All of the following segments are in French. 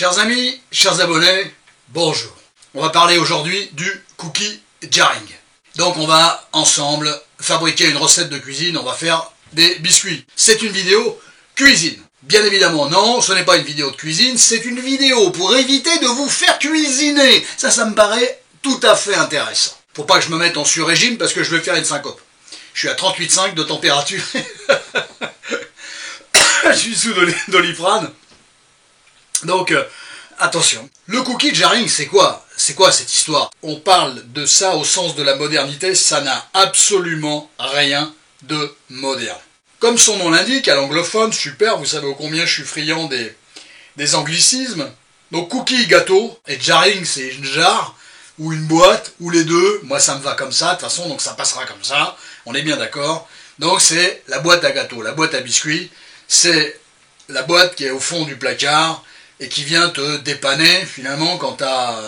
Chers amis, chers abonnés, bonjour. On va parler aujourd'hui du cookie jarring. Donc on va ensemble fabriquer une recette de cuisine, on va faire des biscuits. C'est une vidéo cuisine. Bien évidemment non, ce n'est pas une vidéo de cuisine, c'est une vidéo pour éviter de vous faire cuisiner. Ça me paraît tout à fait intéressant. Faut pas que je me mette en sur-régime parce que je vais faire une syncope. Je suis à 38,5 de température. Je suis sous Doliprane. Donc, attention. Le cookie jarring, c'est quoi? C'est quoi cette histoire? On parle de ça au sens de la modernité, ça n'a absolument rien de moderne. Comme son nom l'indique, à l'anglophone, super, vous savez ô combien je suis friand des anglicismes. Donc cookie, gâteau, et jarring, c'est une jarre, ou une boîte, ou les deux. Moi, ça me va comme ça, de toute façon, donc ça passera comme ça. On est bien d'accord. Donc c'est la boîte à gâteau, la boîte à biscuits. C'est la boîte qui est au fond du placard et qui vient te dépanner, finalement, quand tu as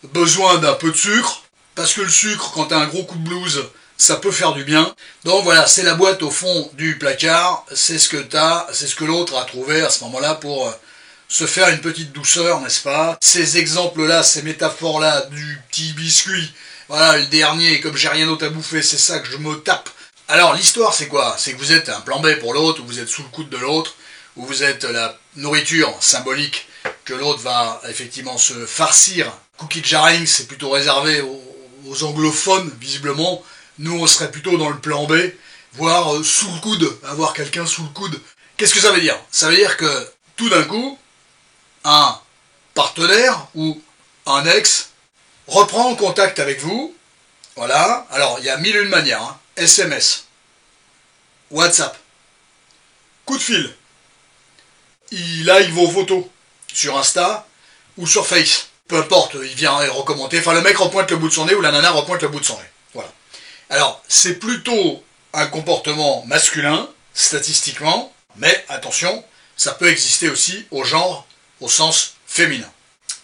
besoin d'un peu de sucre. Parce que le sucre, quand tu as un gros coup de blues, ça peut faire du bien. Donc voilà, c'est la boîte au fond du placard, c'est ce que l'autre a trouvé à ce moment-là pour se faire une petite douceur, n'est-ce pas? Ces exemples-là, ces métaphores-là du petit biscuit, voilà, le dernier, comme j'ai rien d'autre à bouffer, c'est ça que je me tape. Alors l'histoire c'est quoi? C'est que vous êtes un plan B pour l'autre, ou vous êtes sous le coude de l'autre, ou vous êtes la nourriture symbolique que l'autre va effectivement se farcir. Cookie jarring, c'est plutôt réservé aux anglophones, visiblement. Nous, on serait plutôt dans le plan B, voire sous le coude, avoir quelqu'un sous le coude. Qu'est-ce que ça veut dire? Ça veut dire que, tout d'un coup, un partenaire ou un ex reprend contact avec vous. Voilà. Alors, il y a mille et une manières. Hein. SMS, WhatsApp, coup de fil. Il like vos photos sur Insta ou sur Face. Peu importe, il vient recommander. Enfin, le mec repointe le bout de son nez ou la nana repointe le bout de son nez. Voilà. Alors, c'est plutôt un comportement masculin, statistiquement, mais attention, ça peut exister aussi au genre, au sens féminin.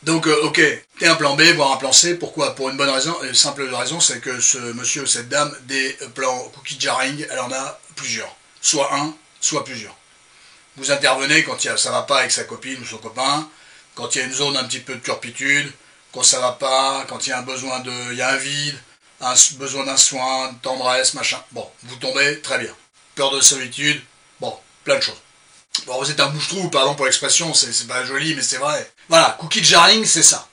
Donc, ok, t'es un plan B, voire un plan C, pourquoi? Pour une bonne raison, une simple raison, c'est que ce monsieur ou cette dame, des plans cookie jarring, elle en a plusieurs. Soit un, soit plusieurs. Vous intervenez quand ça va pas avec sa copine ou son copain, quand il y a une zone un petit peu de turpitude, quand ça va pas, quand il y a il y a un vide, besoin d'un soin, de tendresse, machin. Bon, vous tombez, très bien. Peur de solitude, bon, plein de choses. Bon, vous êtes un bouche-trou, pardon pour l'expression, c'est pas joli, mais c'est vrai. Voilà, cookie jarring, c'est ça.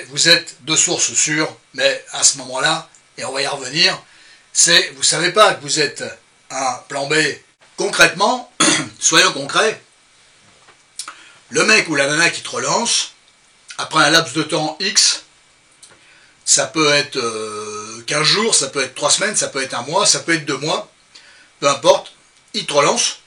Vous êtes de source sûre, mais à ce moment-là, et on va y revenir, vous savez pas que vous êtes un plan B. Concrètement, soyons concrets, le mec ou la nana qui te relance, après un laps de temps X, ça peut être 15 jours, ça peut être 3 semaines, ça peut être un mois, ça peut être 2 mois, peu importe, il te relance.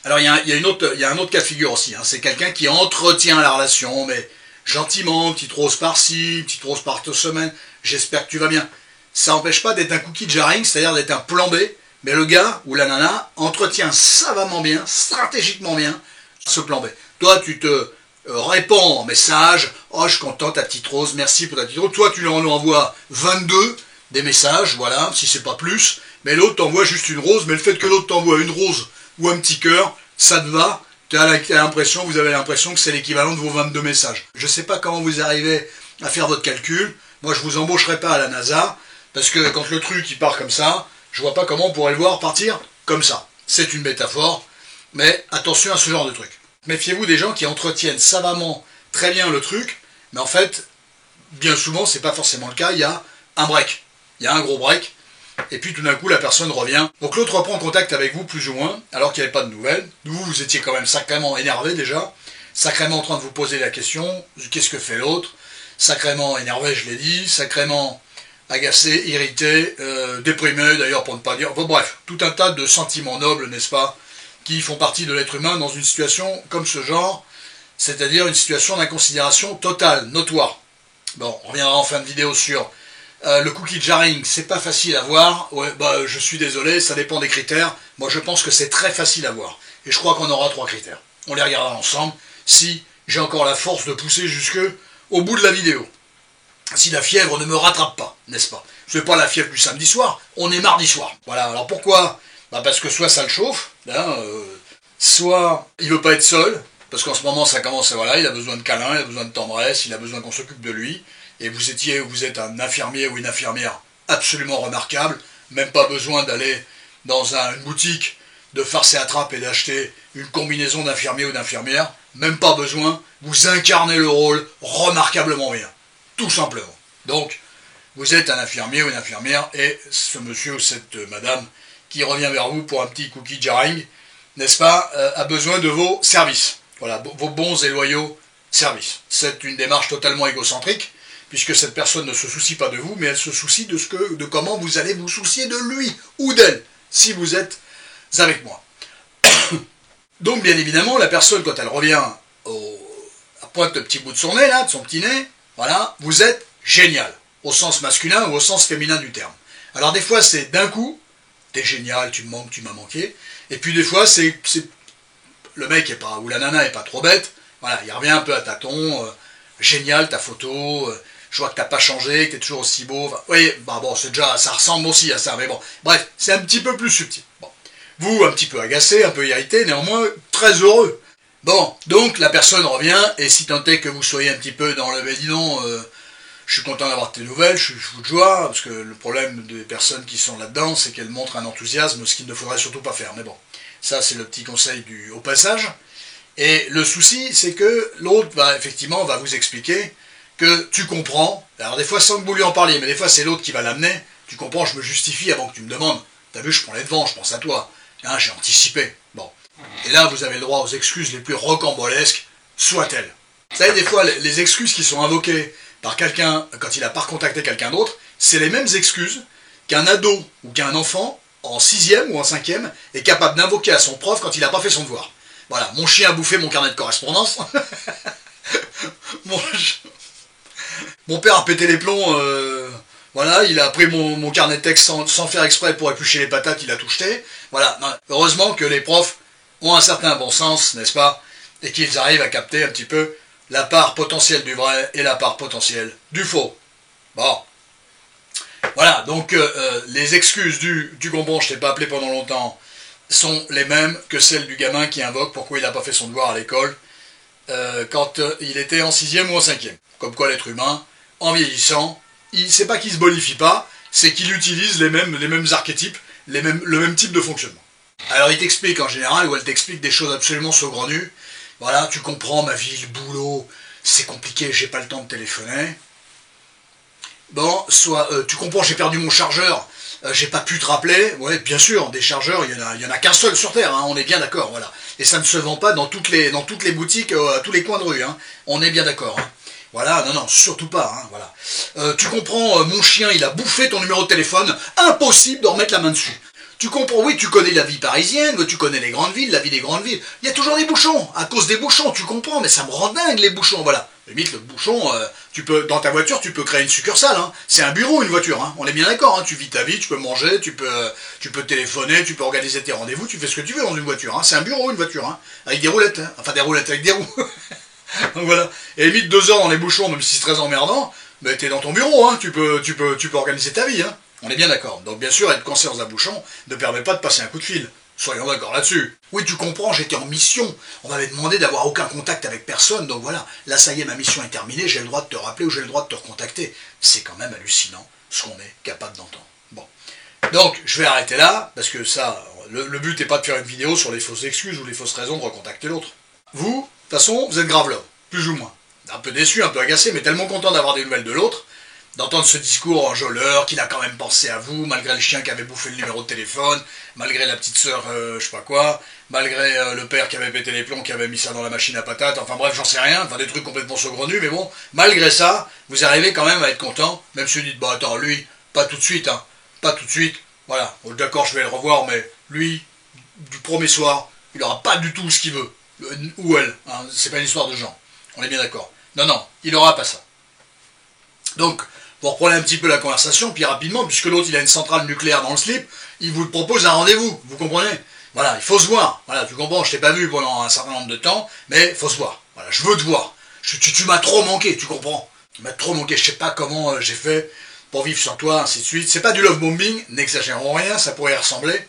Alors il y a un autre cas de figure aussi, hein. C'est quelqu'un qui entretient la relation, mais gentiment, petite rose par-ci, petite rose par semaine, j'espère que tu vas bien. Ça n'empêche pas d'être un cookie jarring, c'est-à-dire d'être un plan B, mais le gars ou la nana entretient savamment bien, stratégiquement bien, ce plan B. Toi, tu te réponds en message, oh je suis content ta petite rose, merci pour ta petite rose. Toi tu lui en envoies 22 des messages, voilà, si c'est pas plus, mais l'autre t'envoie juste une rose, mais le fait que l'autre t'envoie une rose ou un petit cœur, ça te va, vous avez l'impression que c'est l'équivalent de vos 22 messages. Je sais pas comment vous arrivez à faire votre calcul, moi je vous embaucherai pas à la NASA, parce que quand le truc il part comme ça, je vois pas comment on pourrait le voir partir comme ça. C'est une métaphore, mais attention à ce genre de truc. Méfiez-vous des gens qui entretiennent savamment très bien le truc, mais en fait, bien souvent, c'est pas forcément le cas, il y a un break. Il y a un gros break, et puis tout d'un coup, la personne revient. Donc l'autre reprend contact avec vous, plus ou moins, alors qu'il n'y avait pas de nouvelles. Vous étiez quand même sacrément énervé déjà, sacrément en train de vous poser la question, qu'est-ce que fait l'autre? Sacrément énervé, je l'ai dit, sacrément agacé, irrité, déprimé d'ailleurs pour ne pas dire... Bon, bref, tout un tas de sentiments nobles, n'est-ce pas, qui font partie de l'être humain dans une situation comme ce genre, c'est-à-dire une situation d'inconsidération totale, notoire. Bon, on reviendra en fin de vidéo sur le cookie jarring, c'est pas facile à voir, ouais, bah, je suis désolé, ça dépend des critères, moi je pense que c'est très facile à voir, et je crois qu'on aura 3 critères. On les regardera ensemble, si j'ai encore la force de pousser jusque au bout de la vidéo. Si la fièvre ne me rattrape pas, n'est-ce pas? C'est pas la fièvre du samedi soir, on est mardi soir. Voilà, alors pourquoi? Bah parce que soit ça le chauffe, hein, soit il veut pas être seul, parce qu'en ce moment ça commence, voilà, il a besoin de câlins, il a besoin de tendresse, il a besoin qu'on s'occupe de lui, et vous êtes un infirmier ou une infirmière absolument remarquable, même pas besoin d'aller dans une boutique de farce et attrape et d'acheter une combinaison d'infirmier ou d'infirmière, même pas besoin, vous incarnez le rôle remarquablement bien, tout simplement. Donc, vous êtes un infirmier ou une infirmière, et ce monsieur ou cette madame qui revient vers vous pour un petit cookie jarring, n'est-ce pas, a besoin de vos services. Voilà, vos bons et loyaux services. C'est une démarche totalement égocentrique, puisque cette personne ne se soucie pas de vous, mais elle se soucie de comment vous allez vous soucier de lui ou d'elle, si vous êtes avec moi. Donc, bien évidemment, la personne, quand elle revient à pointe le petit bout de son nez, là, de son petit nez, voilà, vous êtes génial, au sens masculin ou au sens féminin du terme. Alors, des fois, c'est d'un coup, t'es génial, tu me manques, tu m'as manqué, et puis des fois, c'est le mec est pas, ou la nana est pas trop bête, voilà, il revient un peu à tâtons, génial ta photo, je vois que t'as pas changé, que t'es toujours aussi beau, enfin, oui, bah bon, c'est déjà, ça ressemble aussi à ça, mais bon, bref, c'est un petit peu plus subtil. Bon. Vous, un petit peu agacé, un peu irrité, néanmoins, très heureux. Bon, donc la personne revient, et si tant est que vous soyez un petit peu dans le, dis donc, je suis content d'avoir tes nouvelles, je suis fou de joie, parce que le problème des personnes qui sont là-dedans, c'est qu'elles montrent un enthousiasme, ce qu'il ne faudrait surtout pas faire, mais bon, ça c'est le petit conseil au passage. Et le souci, c'est que l'autre effectivement va vous expliquer que tu comprends, alors des fois sans que vous lui en parliez, mais des fois c'est l'autre qui va l'amener, tu comprends, je me justifie avant que tu me demandes, t'as vu, je prends les devants, je pense à toi, hein, j'ai anticipé, bon. Et là, vous avez le droit aux excuses les plus rocambolesques, soient-elles. Vous savez, des fois, les excuses qui sont invoquées par quelqu'un, quand il n'a pas recontacté quelqu'un d'autre, c'est les mêmes excuses qu'un ado ou qu'un enfant, en 6e ou en 5e, est capable d'invoquer à son prof quand il n'a pas fait son devoir. Voilà, mon chien a bouffé mon carnet de correspondance. Mon père a pété les plombs, voilà, il a pris mon carnet de texte sans faire exprès pour éplucher les patates, il a tout jeté. Voilà, non, heureusement que les profs ont un certain bon sens, n'est-ce pas, et qu'ils arrivent à capter un petit peu la part potentielle du vrai et la part potentielle du faux. Bon. Voilà, donc les excuses tu comprends, je t'ai pas appelé pendant longtemps, sont les mêmes que celles du gamin qui invoque pourquoi il n'a pas fait son devoir à l'école quand il était en 6e ou en 5e. Comme quoi l'être humain, en vieillissant, c'est pas qu'il se bonifie pas, c'est qu'il utilise les mêmes archétypes, le même type de fonctionnement. Alors il t'explique en général, ou elle t'explique des choses absolument saugrenues. Voilà, tu comprends, ma vie, le boulot, c'est compliqué, j'ai pas le temps de téléphoner. Bon, soit, tu comprends, j'ai perdu mon chargeur, j'ai pas pu te rappeler. Ouais, bien sûr, des chargeurs, il y en a qu'un seul sur Terre, hein, on est bien d'accord, voilà. Et ça ne se vend pas dans toutes les boutiques, à tous les coins de rue, hein. On est bien d'accord, hein. Voilà, non, surtout pas, hein, voilà. Tu comprends, mon chien, il a bouffé ton numéro de téléphone, impossible de remettre la main dessus. Tu comprends, oui, tu connais la vie parisienne, tu connais les grandes villes, la vie des grandes villes. Il y a toujours des bouchons, à cause des bouchons, tu comprends, mais ça me rend dingue les bouchons, voilà. Limite, le bouchon, dans ta voiture, tu peux créer une succursale, hein. C'est un bureau, une voiture, hein. On est bien d'accord, hein. Tu vis ta vie, tu peux manger, tu peux téléphoner, tu peux organiser tes rendez-vous, tu fais ce que tu veux dans une voiture, hein. C'est un bureau, une voiture, hein. Avec des roulettes, hein. Enfin des roulettes avec des roues. Donc voilà. Et limite 2 heures dans les bouchons, même si c'est très emmerdant, mais t'es dans ton bureau, hein. Tu peux organiser ta vie, hein. On est bien d'accord. Donc bien sûr, être coincé dans un bouchon ne permet pas de passer un coup de fil. Soyons d'accord là-dessus. Oui, tu comprends, j'étais en mission. On m'avait demandé d'avoir aucun contact avec personne, donc voilà. Là, ça y est, ma mission est terminée, j'ai le droit de te rappeler ou j'ai le droit de te recontacter. C'est quand même hallucinant ce qu'on est capable d'entendre. Bon. Donc, je vais arrêter là, parce que ça, le but n'est pas de faire une vidéo sur les fausses excuses ou les fausses raisons de recontacter l'autre. Vous, de toute façon, vous êtes grave là, plus ou moins. Un peu déçu, un peu agacé, mais tellement content d'avoir des nouvelles de l'autre, d'entendre ce discours enjôleur, qu'il a quand même pensé à vous, malgré le chien qui avait bouffé le numéro de téléphone, malgré la petite sœur, je sais pas quoi, malgré le père qui avait pété les plombs, qui avait mis ça dans la machine à patates, enfin bref, j'en sais rien, enfin des trucs complètement saugrenus, mais bon, malgré ça, vous arrivez quand même à être content, même si vous dites, bah attends, lui, pas tout de suite, hein, pas tout de suite, voilà, d'accord, je vais le revoir, mais lui, du premier soir, il aura pas du tout ce qu'il veut, ou elle, hein, c'est pas une histoire de gens, on est bien d'accord. Non, il aura pas ça. Donc, vous reprenez un petit peu la conversation, puis rapidement, puisque l'autre il a une centrale nucléaire dans le slip, il vous propose un rendez-vous, vous comprenez? Voilà, il faut se voir. Voilà, tu comprends, je t'ai pas vu pendant un certain nombre de temps, mais il faut se voir. Voilà, je veux te voir. Tu m'as trop manqué, tu comprends? Tu m'as trop manqué, je sais pas comment j'ai fait pour vivre sans toi, ainsi de suite. C'est pas du love bombing, n'exagérons rien, ça pourrait y ressembler,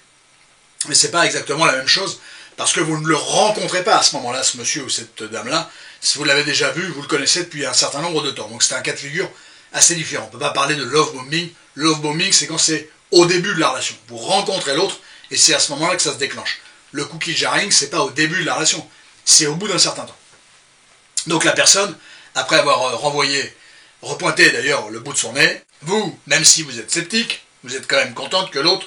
mais c'est pas exactement la même chose, Parce que vous ne le rencontrez pas à ce moment-là, ce monsieur ou cette dame-là. Si vous l'avez déjà vu, vous le connaissez depuis un certain nombre de temps. Donc c'est un cas de figure assez différent. On ne peut pas parler de love bombing. Love bombing, c'est quand c'est au début de la relation. Vous rencontrez l'autre et c'est à ce moment-là que ça se déclenche. Le cookie jarring, c'est pas au début de la relation. C'est au bout d'un certain temps. Donc la personne, après avoir repointé d'ailleurs le bout de son nez, vous, même si vous êtes sceptique, vous êtes quand même contente que l'autre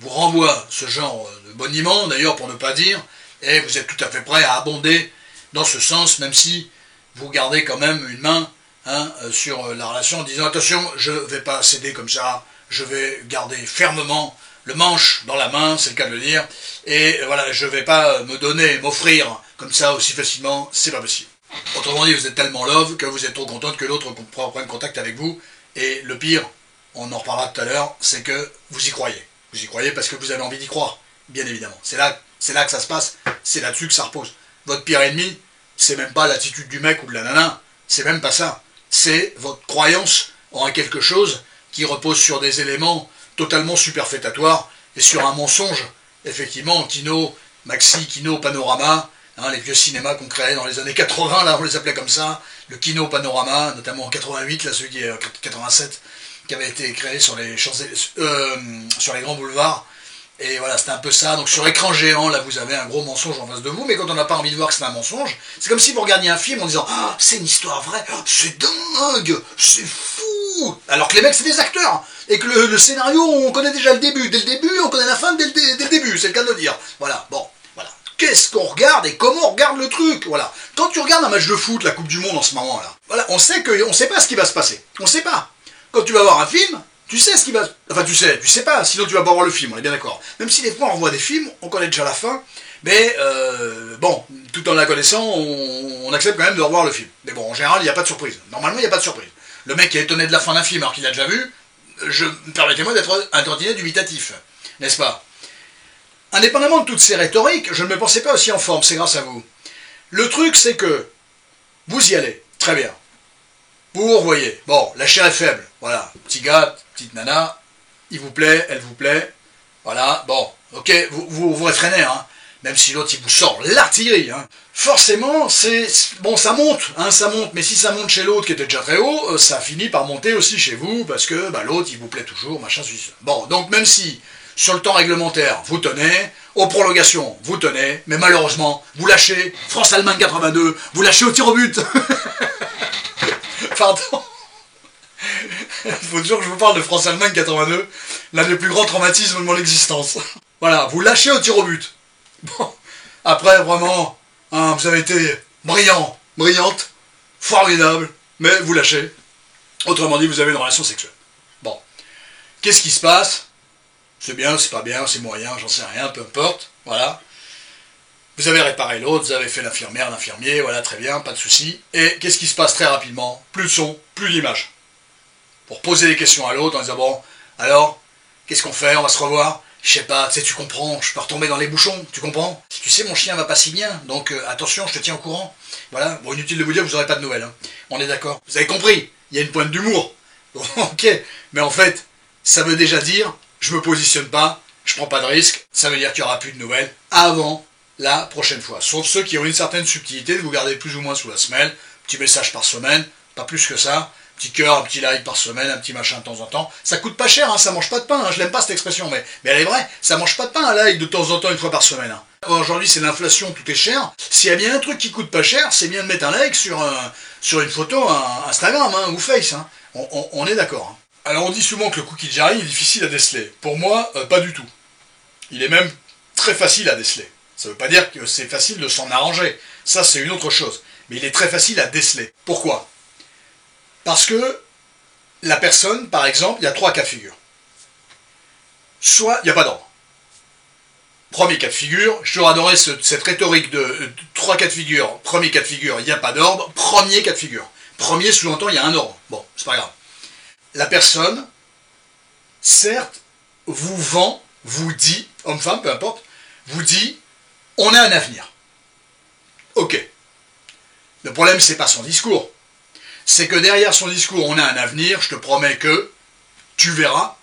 vous renvoie ce genre de boniment, d'ailleurs pour ne pas dire, et vous êtes tout à fait prêt à abonder dans ce sens, même si vous gardez quand même une main sur la relation en disant attention, je ne vais pas céder comme ça, je vais garder fermement le manche dans la main, c'est le cas de le dire, et voilà, je ne vais pas me donner, m'offrir comme ça aussi facilement, c'est pas possible. Autrement dit, vous êtes tellement love que vous êtes trop contente que l'autre prenne contact avec vous, et le pire, on en reparlera tout à l'heure, c'est que vous y croyez. Vous y croyez parce que vous avez envie d'y croire, bien évidemment. C'est là que ça se passe, c'est là-dessus que ça repose. Votre pire ennemi, c'est même pas l'attitude du mec ou de la nana, c'est même pas ça. C'est votre croyance en quelque chose qui repose sur des éléments totalement superfétatoires et sur un mensonge, effectivement, Kino, Maxi, Kino, Panorama, les vieux cinémas qu'on créait dans les années 80, là on les appelait comme ça, le Kino Panorama, notamment en 88, là celui qui est 87, qui avait été créé sur les sur les grands boulevards. Et voilà, c'était un peu ça. Donc sur écran géant, là vous avez un gros mensonge en face de vous, mais quand on n'a pas envie de voir que c'est un mensonge, c'est comme si vous regardiez un film en disant ah, c'est une histoire vraie, oh, c'est dingue, c'est fou. Alors que les mecs c'est des acteurs, et que le scénario on connaît déjà le début, dès le début on connaît la fin dès le début, c'est le cas de le dire. Voilà, bon, voilà. Qu'est-ce qu'on regarde et comment on regarde le truc, voilà. Quand tu regardes un match de foot, la Coupe du Monde en ce moment là, voilà, on sait pas ce qui va se passer, on sait pas. Quand tu vas voir un film, tu sais ce qui va... Enfin, tu sais pas, sinon tu vas pas voir le film, on est bien d'accord. Même si des fois on voit des films, on connaît déjà la fin, mais bon, tout en la connaissant, on accepte quand même de revoir le film. Mais bon, en général, il n'y a pas de surprise. Normalement, il n'y a pas de surprise. Le mec qui est étonné de la fin d'un film alors qu'il l'a déjà vu, permettez-moi d'être un tantinet dubitatif, n'est-ce pas? Indépendamment de toutes ces rhétoriques, je ne me pensais pas aussi en forme, c'est grâce à vous. Le truc, c'est que vous y allez, très bien. Vous revoyez, bon, la chair est faible, voilà, petit gars, petite nana, il vous plaît, elle vous plaît, voilà, bon, ok, vous réfrénez, hein, même si l'autre il vous sort l'artillerie, hein. Forcément, bon, ça monte, mais si ça monte chez l'autre qui était déjà très haut, ça finit par monter aussi chez vous, parce que l'autre il vous plaît toujours, machin, ceci. Bon, donc même si, sur le temps réglementaire, vous tenez, aux prolongations, vous tenez, mais malheureusement, vous lâchez, France-Allemagne 82, vous lâchez au tir au but. Pardon. Il faut toujours que je vous parle de France-Allemagne 82, l'un des plus grands traumatismes de mon existence. Voilà, vous lâchez au tir au but. Bon, après, vraiment, vous avez été brillante, formidable, mais vous lâchez. Autrement dit, vous avez une relation sexuelle. Bon, qu'est-ce qui se passe? C'est bien, c'est pas bien, c'est moyen, j'en sais rien, peu importe, voilà. Vous avez réparé l'autre, vous avez fait l'infirmière, l'infirmier, voilà, très bien, pas de souci. Et qu'est-ce qui se passe très rapidement? Plus de son, plus d'image. Pour poser des questions à l'autre en disant, bon, alors, qu'est-ce qu'on fait? On va se revoir? Je sais pas, tu sais, tu comprends, je peux retomber dans les bouchons, tu comprends? Tu sais, mon chien va pas si bien, donc attention, je te tiens au courant. Voilà, bon, inutile de vous dire, vous n'aurez pas de nouvelles, hein. On est d'accord? Vous avez compris? Il y a une pointe d'humour. Bon, ok, mais en fait, ça veut déjà dire, je me positionne pas, je prends pas de risque, ça veut dire qu'il y aura plus de nouvelles avant la prochaine fois. Sauf ceux qui ont une certaine subtilité de vous garder plus ou moins sous la semelle, petit message par semaine, pas plus que ça, petit cœur, un petit like par semaine, un petit machin de temps en temps. Ça coûte pas cher, hein, ça mange pas de pain, hein, je l'aime pas cette expression, mais elle est vraie, ça mange pas de pain un like de temps en temps, une fois par semaine. Hein. Aujourd'hui c'est l'inflation, tout est cher. S'il y a bien un truc qui coûte pas cher, c'est bien de mettre un like sur une photo, Instagram hein, ou Face. Hein. On est d'accord. Hein. Alors on dit souvent que le cookie jarring est difficile à déceler. Pour moi, pas du tout. Il est même très facile à déceler. Ça ne veut pas dire que c'est facile de s'en arranger. Ça, c'est une autre chose. Mais il est très facile à déceler. Pourquoi? Parce que la personne, par exemple, il y a 3 cas de figure. Soit il n'y a pas d'ordre. Premier cas de figure, je toujours adoré cette rhétorique de 3 cas de figure. Premier cas de figure, il n'y a pas d'ordre. Premier cas de figure. Premier sous-entend, il y a un ordre. Bon, c'est pas grave. La personne, certes, vous vend, vous dit, homme-femme, peu importe, vous dit, on a un avenir. Ok. Le problème, c'est pas son discours. C'est que derrière son discours, on a un avenir, je te promets que tu verras.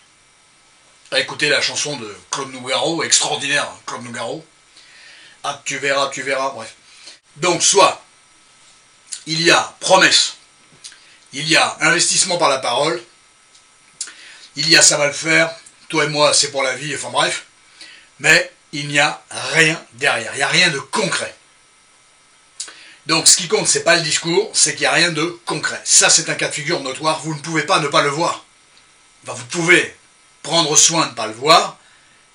Écoutez la chanson de Claude Nougaro, extraordinaire, Claude Nougaro. Ah, tu verras, bref. Donc, soit il y a promesse, il y a investissement par la parole, il y a ça va le faire, toi et moi c'est pour la vie, enfin bref, mais il n'y a rien derrière, il n'y a rien de concret. Donc ce qui compte, c'est pas le discours, c'est qu'il n'y a rien de concret. Ça, c'est un cas de figure notoire, vous ne pouvez pas ne pas le voir. Enfin, vous pouvez prendre soin de ne pas le voir,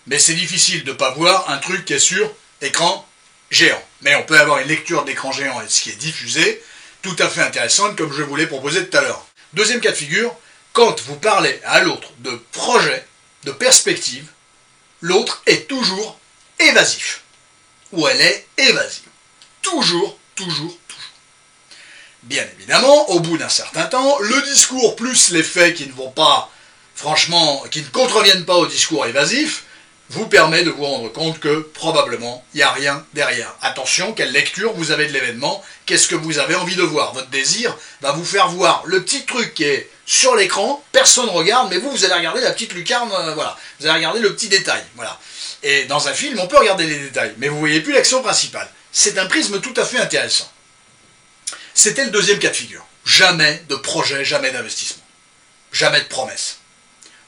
mais c'est difficile de ne pas voir un truc qui est sur écran géant. Mais on peut avoir une lecture d'écran géant et ce qui est diffusé, tout à fait intéressante, comme je vous l'ai proposé tout à l'heure. Deuxième cas de figure, quand vous parlez à l'autre de projet, de perspective, l'autre est toujours évasif. Ou elle est évasive. Toujours. Bien évidemment, au bout d'un certain temps, le discours plus les faits qui ne vont pas, franchement, qui ne contreviennent pas au discours évasif, vous permet de vous rendre compte que, probablement, il n'y a rien derrière. Attention, quelle lecture vous avez de l'événement, qu'est-ce que vous avez envie de voir. Votre désir va vous faire voir le petit truc qui est sur l'écran, personne ne regarde, mais vous allez regarder la petite lucarne, voilà. Vous allez regarder le petit détail, voilà. Et dans un film, on peut regarder les détails, mais vous ne voyez plus l'action principale. C'est un prisme tout à fait intéressant. C'était le deuxième cas de figure. Jamais de projet, jamais d'investissement. Jamais de promesse.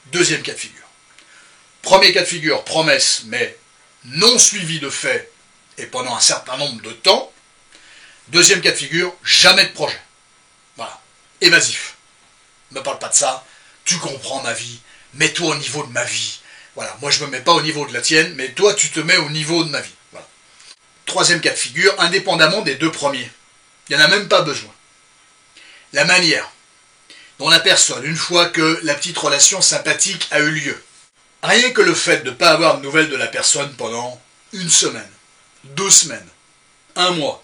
Deuxième cas de figure. Premier cas de figure, promesse, mais non suivi de faits et pendant un certain nombre de temps. Deuxième cas de figure, jamais de projet. Voilà. Évasif. Ne me parle pas de ça. Tu comprends ma vie. Mets-toi au niveau de ma vie. Voilà. Moi, je ne me mets pas au niveau de la tienne, mais toi, tu te mets au niveau de ma vie. Voilà. Troisième cas de figure, indépendamment des deux premiers. Il n'y en a même pas besoin. La manière dont on aperçoit une fois que la petite relation sympathique a eu lieu. Rien que le fait de ne pas avoir de nouvelles de la personne pendant une semaine, 2 semaines, 1 mois,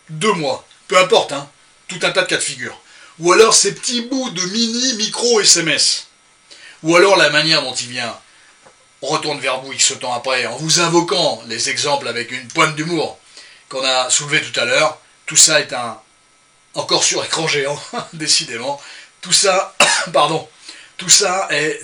2 mois, peu importe, hein, tout un tas de cas de figure. Ou alors ces petits bouts de micro SMS. Ou alors la manière dont il vient, on retourne vers vous X temps après, en vous invoquant les exemples avec une pointe d'humour qu'on a soulevé tout à l'heure. Tout ça est encore sur écran géant, décidément. Tout ça, tout ça est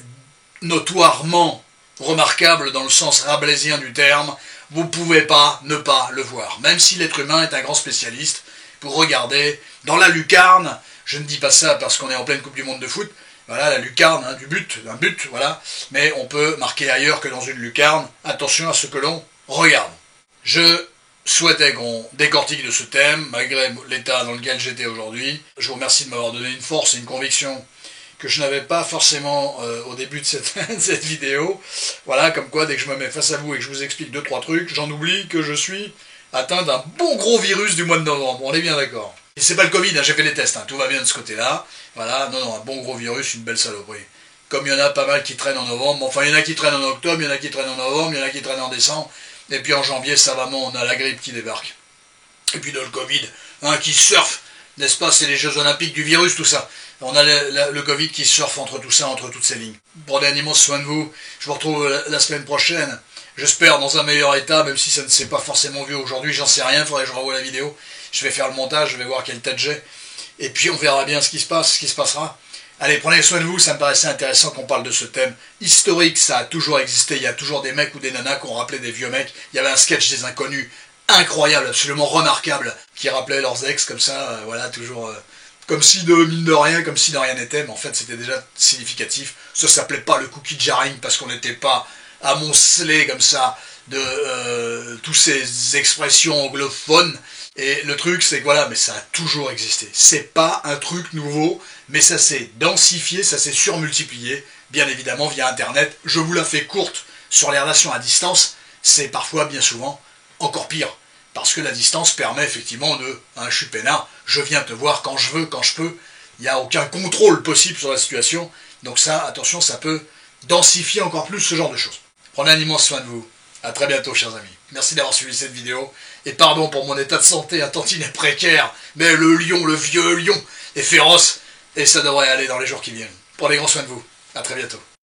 notoirement remarquable dans le sens rabelaisien du terme. Vous ne pouvez pas ne pas le voir. Même si l'être humain est un grand spécialiste, pour regarder dans la lucarne, je ne dis pas ça parce qu'on est en pleine Coupe du Monde de foot, voilà la lucarne, hein, d'un but, voilà, mais on peut marquer ailleurs que dans une lucarne, attention à ce que l'on regarde. Je souhaitais qu'on décortique de ce thème, malgré l'état dans lequel j'étais aujourd'hui. Je vous remercie de m'avoir donné une force et une conviction que je n'avais pas forcément au début de cette vidéo. Voilà, comme quoi, dès que je me mets face à vous et que je vous explique 2-3 trucs, j'en oublie que je suis atteint d'un bon gros virus du mois de novembre. On est bien d'accord. Et c'est pas le Covid, hein, j'ai fait les tests, hein, tout va bien de ce côté-là. Voilà, non, un bon gros virus, une belle saloperie. Comme il y en a pas mal qui traînent en novembre, enfin il y en a qui traînent en octobre, il y en a qui traînent en novembre, il y en a qui traînent en décembre, et puis en janvier, savamment, on a la grippe qui débarque. Et puis dans le Covid, hein, qui surfe, n'est-ce pas, c'est les Jeux Olympiques du virus, tout ça. On a le Covid qui surfe entre tout ça, entre toutes ces lignes. Prenez un immense soin de vous, je vous retrouve la semaine prochaine, j'espère dans un meilleur état, même si ça ne s'est pas forcément vu aujourd'hui, j'en sais rien, il faudrait que je revoie la vidéo, je vais faire le montage, je vais voir quelle tête j'ai, et puis on verra bien ce qui se passe, ce qui se passera. Allez, prenez soin de vous, ça me paraissait intéressant qu'on parle de ce thème historique, ça a toujours existé, il y a toujours des mecs ou des nanas qui ont rappelé des vieux mecs, il y avait un sketch des Inconnus, incroyable, absolument remarquable, qui rappelait leurs ex comme ça, voilà, toujours comme si mine de rien, comme si de rien n'était, mais en fait c'était déjà significatif. Ça s'appelait pas le cookie jarring parce qu'on n'était pas amoncelé comme ça de toutes ces expressions anglophones. Et le truc c'est que voilà, mais ça a toujours existé. C'est pas un truc nouveau, mais ça s'est densifié, ça s'est surmultiplié, bien évidemment via Internet. Je vous la fais courte sur les relations à distance, c'est parfois, bien souvent, encore pire. Parce que la distance permet effectivement de, hein, je suis peinard, je viens te voir quand je veux, quand je peux, il n'y a aucun contrôle possible sur la situation, donc ça, attention, ça peut densifier encore plus ce genre de choses. Prenez un immense soin de vous, à très bientôt chers amis. Merci d'avoir suivi cette vidéo, et pardon pour mon état de santé un tantinet précaire, mais le lion, le vieux lion, est féroce, et ça devrait aller dans les jours qui viennent. Prenez grand soin de vous, à très bientôt.